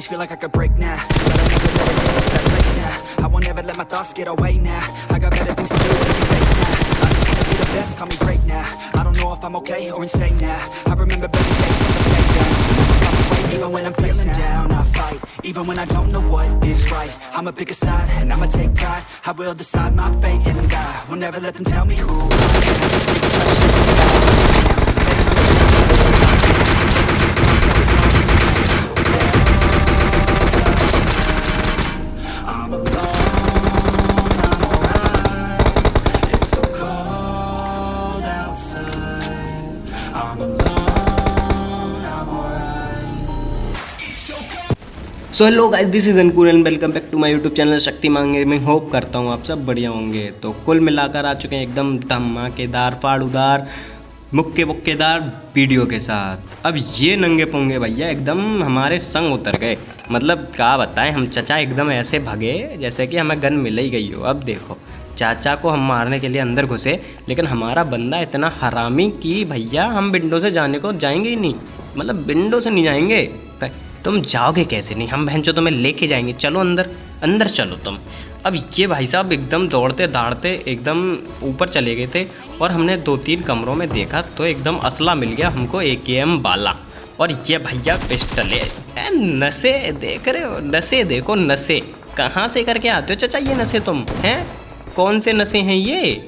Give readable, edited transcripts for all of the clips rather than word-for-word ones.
always feel like I could break now, but I never let it take me to that place now. I won't ever let my thoughts get away now. I got better things to do than be late now. I just wanna be the best, call me great now. I don't know if I'm okay or insane now. I remember better days on the playground. Even when I'm feeling down, I fight. Even when I don't know what is right, I'ma pick a side and I'ma take pride. I will decide my fate and die. Will never let them tell me who I'm alone, I'm alright. It's so cold outside. I'm alone, I'm alright. So hello guys, this is Ankur and welcome back to my YouTube channel Shaktimaan gaming. Hope करता हूँ आप सब बढ़िया होंगे। तो कुल मिलाकर आ चुके हैं एकदम धमाकेदार फाड़ूदार मुक्के बुक्केदार वीडियो के साथ। अब ये नंगे पोंगे भैया एकदम हमारे संग उतर गए। मतलब क्या बताएं, हम चचा एकदम ऐसे भगे जैसे कि हमें गन मिल ही गई हो। अब देखो, चाचा को हम मारने के लिए अंदर घुसे, लेकिन हमारा बंदा इतना हरामी कि भैया हम विंडो से जाने को जाएंगे ही नहीं। मतलब विंडो से नहीं जाएंगे, तुम जाओगे कैसे? नहीं, हम बहन चो तुम्हें लेके जाएंगे, चलो अंदर अंदर चलो तुम। अब ये भाई साहब एकदम दौड़ते दाड़ते एकदम ऊपर चले गए थे और हमने 2-3 कमरों में देखा तो एकदम असला मिल गया हमको, AKM वाला। और ये भैया पिस्टल है। नशे देख रहे हो? नशे देखो, नशे कहाँ से करके आते हो चचा ये नशे तुम? हैं कौन से नशे हैं ये?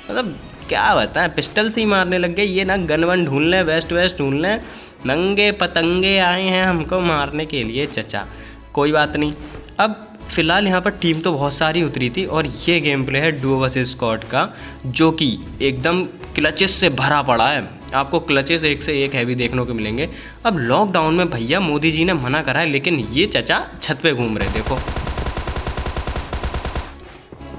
मतलब क्या बताएं, पिस्टल से ही मारने लग गए। ये ना गन वन ढूंढ लें, वेस्ट ढूंढ लें, नंगे पतंगे आए हैं हमको मारने के लिए चचा। कोई बात नहीं। अब फ़िलहाल यहाँ पर टीम तो बहुत सारी उतरी थी और ये गेम प्ले है डुओ वर्सेस स्क्वाड का, जो कि एकदम क्लचेस से भरा पड़ा है। आपको क्लचेस एक से एक हैवी देखने को मिलेंगे। अब लॉकडाउन में भैया मोदी जी ने मना करा है, लेकिन ये चचा छत पे घूम रहे देखो।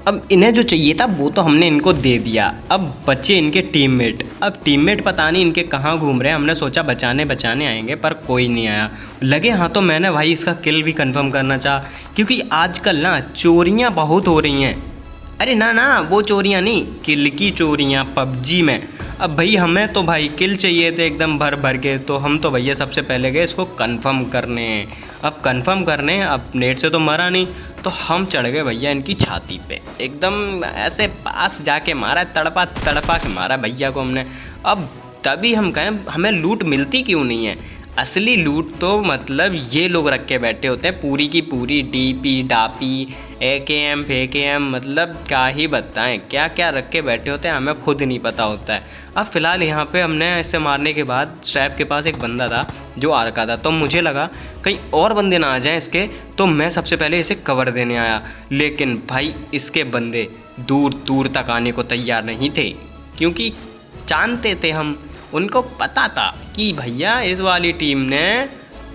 अब इन्हें जो चाहिए था वो तो हमने इनको दे दिया। अब बच्चे इनके टीममेट। अब टीममेट पता नहीं इनके कहाँ घूम रहे हैं। हमने सोचा बचाने आएंगे, पर कोई नहीं आया। लगे हाँ तो मैंने भाई इसका किल भी कंफर्म करना चाहा, क्योंकि आजकल ना चोरियाँ बहुत हो रही हैं। अरे ना वो चोरियाँ नहीं, किल की चोरियाँ पबजी में। अब भाई हमें तो भाई किल चाहिए थे एकदम भर के, तो हम तो भैया सबसे पहले गए इसको कंफर्म करने। अब कंफर्म करने, अब नेट से तो मरा नहीं, तो हम चढ़ गए भैया इनकी छाती पे, एकदम ऐसे पास जाके मारा, तड़पा के मारा भैया को हमने। अब तभी हम कहें हमें लूट मिलती क्यों नहीं है? असली लूट तो मतलब ये लोग रख के बैठे होते हैं, पूरी की पूरी डीपी डापी AKM मतलब क्या ही बताएं, क्या क्या रख के बैठे होते हैं, हमें खुद नहीं पता होता है। अब फ़िलहाल यहाँ पे हमने ऐसे मारने के बाद स्ट्रैप के पास एक बंदा था जो आ रखा था, तो मुझे लगा कहीं और बंदे ना आ जाएं इसके, तो मैं सबसे पहले इसे कवर देने आया। लेकिन भाई इसके बंदे दूर तक आने को तैयार नहीं थे, क्योंकि जानते थे हम, उनको पता था कि भैया इस वाली टीम ने,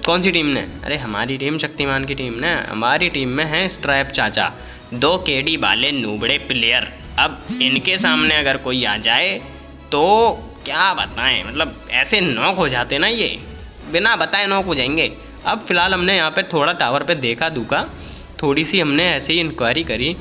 कौन सी टीम ने? अरे हमारी टीम, शक्तिमान की टीम ने। हमारी टीम में है स्ट्रैप चाचा, 2 KD वाले नूबड़े प्लेयर। अब इनके सामने अगर कोई आ जाए तो क्या बताएं, मतलब ऐसे नॉक हो जाते ना, ये बिना बताए नॉक हो जाएंगे। अब फ़िलहाल हमने यहाँ पे थोड़ा टावर पे देखा दुखा, थोड़ी सी हमने ऐसे ही इंक्वायरी करी,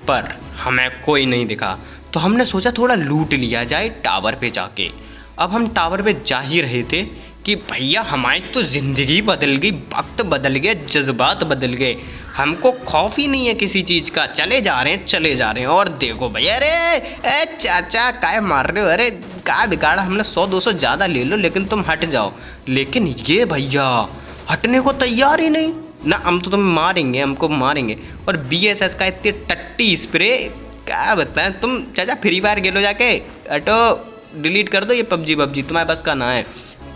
पर हमें कोई नहीं दिखा। तो हमने सोचा थोड़ा लूट लिया जाए टावर पे जाके। अब हम टावर पे जा ही रहे थे कि भैया हमारी तो ज़िंदगी बदल गई, वक्त बदल गया, जज्बात बदल गए। हमको खौफ ही नहीं है किसी चीज़ का, चले जा रहे हैं। और देखो भैया, अरे चाचा काय मार रहे हो? अरे क्या बिगाड़ा? हमने 100-200 ज़्यादा ले लो, लेकिन तुम हट जाओ। लेकिन ये भैया हटने को तैयार ही नहीं ना। हम तो तुम्हें मारेंगे, हमको मारेंगे। और BSS का इतनी टट्टी स्प्रे, क्या बताएं तुम चाचा। फ्री फायर खेलो जाके, हटो, डिलीट कर दो ये पबजी तुम्हारे बस का ना है।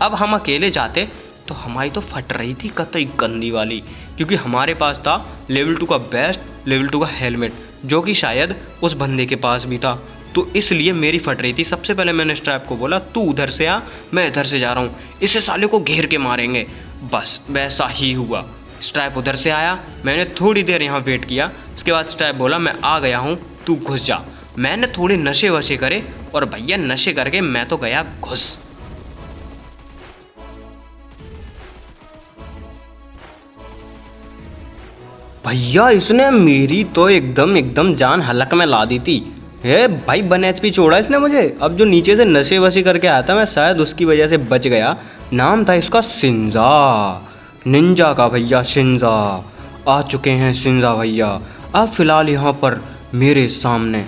अब हम अकेले जाते तो हमारी तो फट रही थी कतई गंदी वाली, क्योंकि हमारे पास था लेवल 2 का बेस्ट, लेवल 2 का हेलमेट, जो कि शायद उस बंदे के पास भी था। तो इसलिए मेरी फट रही थी। सबसे पहले मैंने स्ट्रैप को बोला तू उधर से आ, मैं इधर से जा रहा हूँ, इसे साले को घेर के मारेंगे। बस वैसा ही हुआ। स्ट्रैप उधर से आया, मैंने थोड़ी देर यहाँ वेट किया, उसके बाद स्ट्रैप बोला मैं आ गया हूँ, तू घुस जा। मैंने थोड़े नशे वशे करे और भैया नशे करके मैं तो गया घुस। भैया इसने मेरी तो एकदम जान हलक में ला दी थी। हे भाई 1 HP छोड़ा इसने मुझे। अब जो नीचे से नशे वशे करके आया था, मैं शायद उसकी वजह से बच गया। नाम था इसका सिंजा। निंजा का भैया शिंजा आ चुके हैं। शिंजा भैया अब फ़िलहाल यहाँ पर मेरे सामने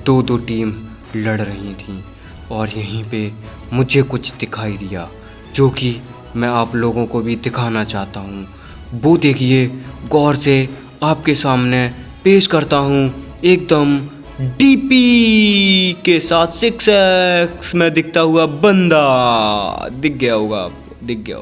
दो दो टीम लड़ रही थी और यहीं पे मुझे कुछ दिखाई दिया जो कि मैं आप लोगों को भी दिखाना चाहता हूँ। वो देखिए गौर से आपके सामने पेश करता हूँ एकदम डीपी के साथ 6x में दिखता हुआ बंदा। दिख गया होगा आपको, दिख गया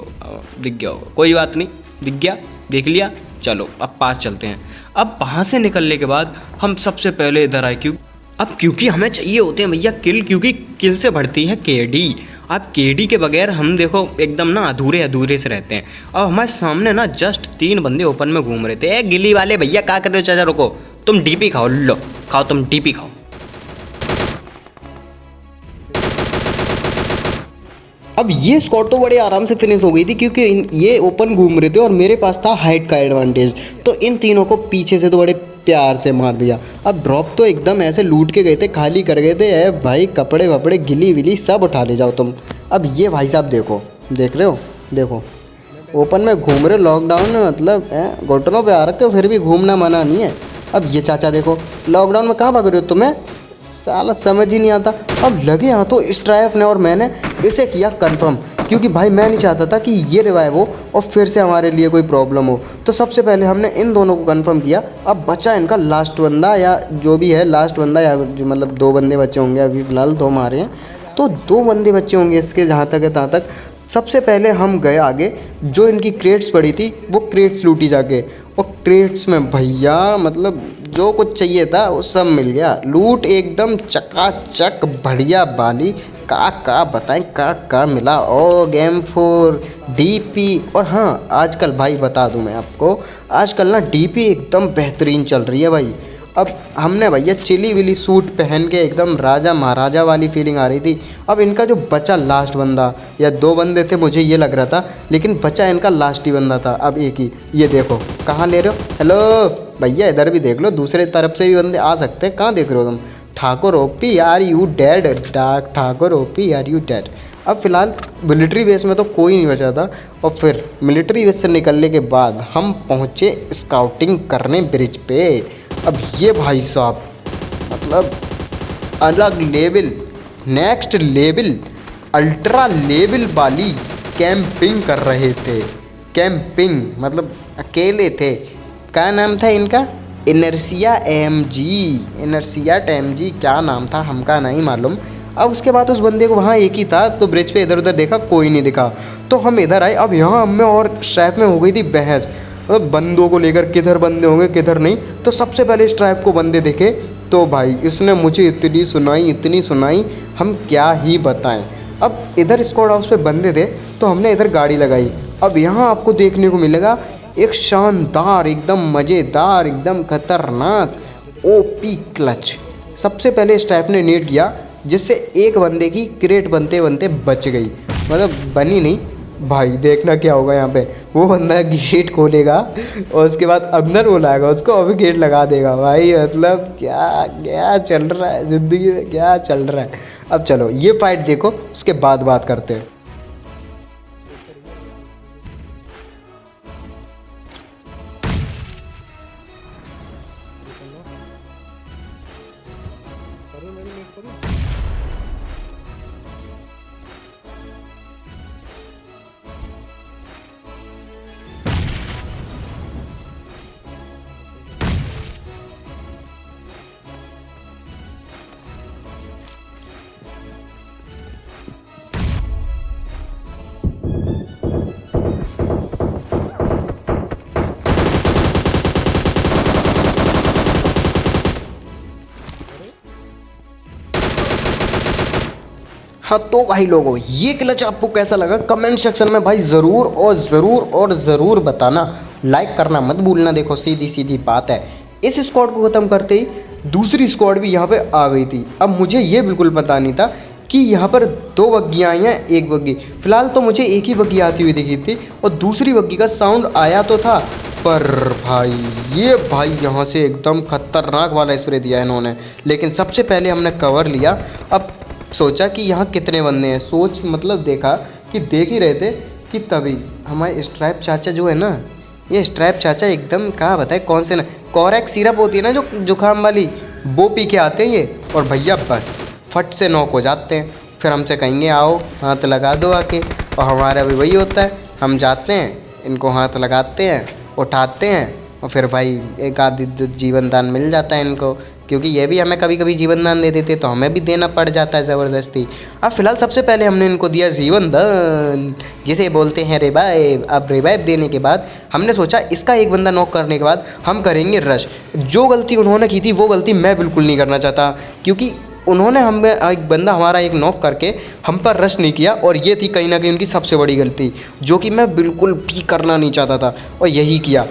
होगा, कोई बात नहीं, दिख गया, देख लिया। चलो अब पास चलते हैं। अब वहाँ से निकलने के बाद हम सबसे पहले इधर आए क्योंकि हमें चाहिए होते हैं भैया किल, क्योंकि किल से बढ़ती है केडी। अब केडी के बगैर हम देखो एकदम ना अधूरे से रहते हैं। अब हमारे सामने ना जस्ट 3 बंदे ओपन में घूम रहे थे। गिली वाले भैया क्या कर रहे हो? चाचा रुको, तुम डीपी खाओ, लो खाओ, तुम डीपी खाओ। अब ये स्क्वाड तो बड़े आराम से फिनिश हो गई थी क्योंकि ये ओपन घूम रहे थे और मेरे पास था हाइट का एडवांटेज, तो इन तीनों को पीछे से तो बड़े प्यार से मार दिया। अब ड्रॉप तो एकदम ऐसे लूट के गए थे, खाली कर गए थे। भाई कपड़े वपड़े गिली विली सब उठा ले जाओ तुम। अब ये भाई साहब देखो, देख रहे हो, देखो ओपन में घूम रहे, लॉकडाउन में मतलब घुटनों पे आ रखे हो फिर भी घूमना मना नहीं है। अब ये चाचा देखो लॉकडाउन में कहाँ भाग रहे हो तुम्हें, साला समझ ही नहीं आता। अब लगे यहाँ तो स्ट्राइफ ने और मैंने इसे किया कंफर्म, क्योंकि भाई मैं नहीं चाहता था कि ये रिवाइव हो और फिर से हमारे लिए कोई प्रॉब्लम हो। तो सबसे पहले हमने इन दोनों को कंफर्म किया। अब बचा इनका लास्ट बंदा या जो भी है लास्ट बंदा, या जो मतलब 2 बंदे बचे होंगे, अभी फ़िलहाल 2 मारे हैं तो 2 बंदे बचे होंगे इसके, जहाँ तक है तहाँ तक। सबसे पहले हम गए आगे, जो इनकी क्रेट्स पड़ी थी वो क्रेट्स लूटी जाके, और क्रेट्स में भैया मतलब जो कुछ चाहिए था वो सब मिल गया। लूट एकदम चकाचक बढ़िया वाली, का बताएं का मिला। ओ गेम 4 डीपी। और हाँ आजकल भाई बता दूं मैं आपको, आजकल ना डीपी एकदम बेहतरीन चल रही है भाई। अब हमने भैया चिली विली सूट पहन के एकदम राजा महाराजा वाली फीलिंग आ रही थी। अब इनका जो बचा लास्ट बंदा, या 2 बंदे थे मुझे ये लग रहा था, लेकिन बचा इनका लास्ट ही बंदा था। अब एक ही, ये देखो कहाँ ले रहे हो, हेलो भैया इधर भी देख लो, दूसरे तरफ से भी बंदे आ सकते हैं, कहाँ देख रहे हो तुम। Thakur OP are you dead, Thakur OP are you dead. अब फ़िलहाल मिलिट्री बेस में तो कोई नहीं बचा था, और फिर मिलिट्री बेस से निकलने के बाद हम पहुँचे स्काउटिंग करने ब्रिज पे। अब ये भाई साहब मतलब अलग level, next level, ultra level वाली कैंपिंग कर रहे थे। कैंपिंग मतलब अकेले थे। क्या नाम था इनका, इनर्सिया एमजी क्या नाम था हमका नहीं मालूम। अब उसके बाद उस बंदे को वहाँ एक ही था, तो ब्रिज पे इधर उधर देखा कोई नहीं दिखा, तो हम इधर आए। अब यहाँ हमें और स्ट्राइफ में हो गई थी बहस, बंदों को लेकर, किधर बंदे होंगे किधर नहीं। तो सबसे पहले स्ट्राइफ को बंदे देखे तो भाई इसने मुझे इतनी सुनाई हम क्या ही बताएं। अब इधर स्क्वाड हाउस पे बंदे थे तो हमने इधर गाड़ी लगाई। अब यहाँ आपको देखने को मिलेगा एक शानदार एकदम मज़ेदार एकदम खतरनाक ओपी क्लच। सबसे पहले स्ट्राइफ ने नेट किया, जिससे एक बंदे की क्रेट बनते बनते बच गई, मतलब बनी नहीं। भाई देखना क्या होगा यहाँ पे, वो बंदा गेट खोलेगा और उसके बाद अंदर बुलाएगा उसको और भी गेट लगा देगा। भाई मतलब क्या चल रहा है ज़िंदगी में, क्या चल रहा है। अब चलो ये फाइट देखो, उसके बाद बात करते हैं। हाँ तो भाई लोगों, ये क्लच आपको कैसा लगा कमेंट सेक्शन में भाई ज़रूर बताना। लाइक करना मत भूलना। देखो सीधी सीधी बात है, इस स्क्वाड को ख़त्म करते ही दूसरी स्क्वाड भी यहाँ पे आ गई थी। अब मुझे ये बिल्कुल पता नहीं था कि यहाँ पर 2 बग्गियाँ आई हैं, 1 बग्गी। फ़िलहाल तो मुझे एक ही बग्गी आती हुई दिखी थी और दूसरी बग्गी का साउंड आया तो था, पर भाई ये भाई यहाँ से एकदम खतरनाक वाला स्प्रे दिया इन्होंने। लेकिन सबसे पहले हमने कवर लिया। अब सोचा कि यहाँ कितने बंदे हैं, सोच मतलब देखा कि देख ही रहे थे कि तभी हमारे स्ट्राइप चाचा जो है ना, ये स्ट्राइप चाचा एकदम कहाँ बताए कौन से ना कोरेक्स सिरप होती है ना जो जुकाम वाली, वो पी के आते हैं ये, और भैया बस फट से नॉक हो जाते हैं। फिर हमसे कहेंगे आओ हाथ लगा दो आके, और हमारा भी वही होता है, हम जाते हैं इनको हाथ लगाते हैं, उठाते हैं, और फिर भाई एक आधी जीवन दान मिल जाता है इनको, क्योंकि ये भी हमें कभी कभी जीवन दान दे देते तो हमें भी देना पड़ जाता है ज़बरदस्ती। अब फिलहाल सबसे पहले हमने इनको दिया जीवन दान, जिसे बोलते हैं रिवाइव। अब रिवाइव देने के बाद हमने सोचा इसका एक बंदा नॉक करने के बाद हम करेंगे रश। जो गलती उन्होंने की थी वो गलती मैं बिल्कुल नहीं करना चाहता, क्योंकि उन्होंने हमें एक बंदा हमारा एक नॉक करके हम पर रश नहीं किया, और ये थी कहीं ना कहीं उनकी सबसे बड़ी गलती, जो कि मैं बिल्कुल भी करना नहीं चाहता था, और यही किया।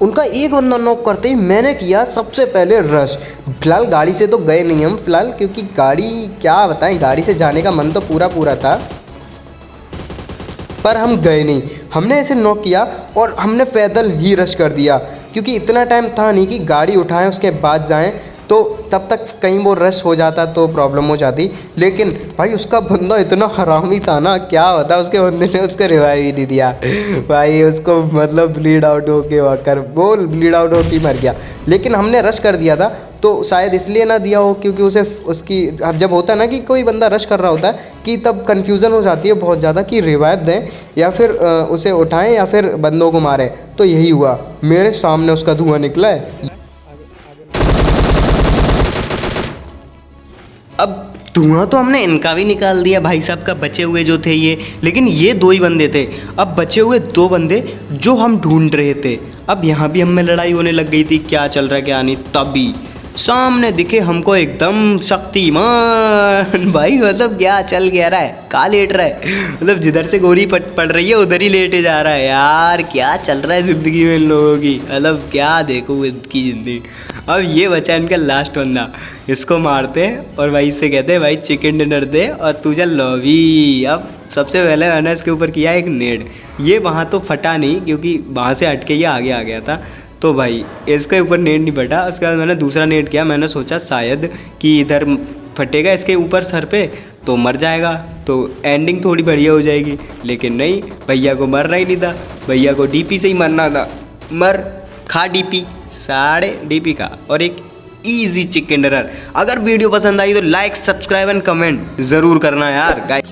उनका एक बंदा नॉक करते ही मैंने किया सबसे पहले रश। फिलहाल गाड़ी से तो गए नहीं हम फिलहाल, क्योंकि गाड़ी क्या बताएं, गाड़ी से जाने का मन तो पूरा था, पर हम गए नहीं। हमने ऐसे नॉक किया और हमने पैदल ही रश कर दिया, क्योंकि इतना टाइम था नहीं कि गाड़ी उठाएं उसके बाद जाएं, तो तब तक कहीं वो रश हो जाता तो प्रॉब्लम हो जाती। लेकिन भाई उसका बंदा इतना हरामी था ना, क्या होता, उसके बंदे ने उसको रिवाइव ही नहीं दिया भाई, उसको मतलब ब्लीड आउट होके वाकर वो ब्लीड आउट होके मर गया। लेकिन हमने रश कर दिया था, तो शायद इसलिए ना दिया हो क्योंकि उसे उसकी, अब जब होता है ना कि कोई बंदा रश कर रहा होता है कि तब कन्फ्यूज़न हो जाती है बहुत ज़्यादा कि रिवाइव दें या फिर उसे उठाएं या फिर बंदों को मारें। तो यही हुआ, मेरे सामने उसका धुआं निकला है। अब धुआं तो हमने इनका भी निकाल दिया भाई साहब का, बचे हुए जो थे ये, लेकिन ये 2 ही बंदे थे। अब बचे हुए 2 बंदे जो हम ढूंढ रहे थे। अब यहाँ भी हमें लड़ाई होने लग गई थी, क्या चल रहा है क्या नहीं। तभी सामने दिखे हमको एकदम शक्तिमान भाई, मतलब क्या चल क्या रहा है, कहाँ लेट रहा है, मतलब जिधर से गोली पड़ रही है उधर ही लेटे जा रहा है। यार क्या चल रहा है ज़िंदगी में इन लोगों की, मतलब क्या देखो इनकी ज़िंदगी। अब ये बचा इनका लास्ट बंदा, इसको मारते हैं और भाई से कहते हैं भाई चिकन डिनर दे और तू चल लॉबी। अब सबसे पहले मैंने इसके ऊपर किया एक नेड, ये वहाँ तो फटा नहीं क्योंकि वहाँ से हट के ये आगे आ गया था, तो भाई इसके ऊपर नेट नहीं फटा। उसके बाद मैंने दूसरा नेट किया, मैंने सोचा शायद कि इधर फटेगा इसके ऊपर सर पे तो मर जाएगा, तो एंडिंग थोड़ी बढ़िया हो जाएगी। लेकिन नहीं, भैया को मरना ही नहीं था, भैया को डीपी से ही मरना था। मर खा डीपी, साढ़े डीपी का और एक इजी चिकन डिनर। अगर वीडियो पसंद आई तो लाइक सब्सक्राइब एंड कमेंट ज़रूर करना यार गाइस।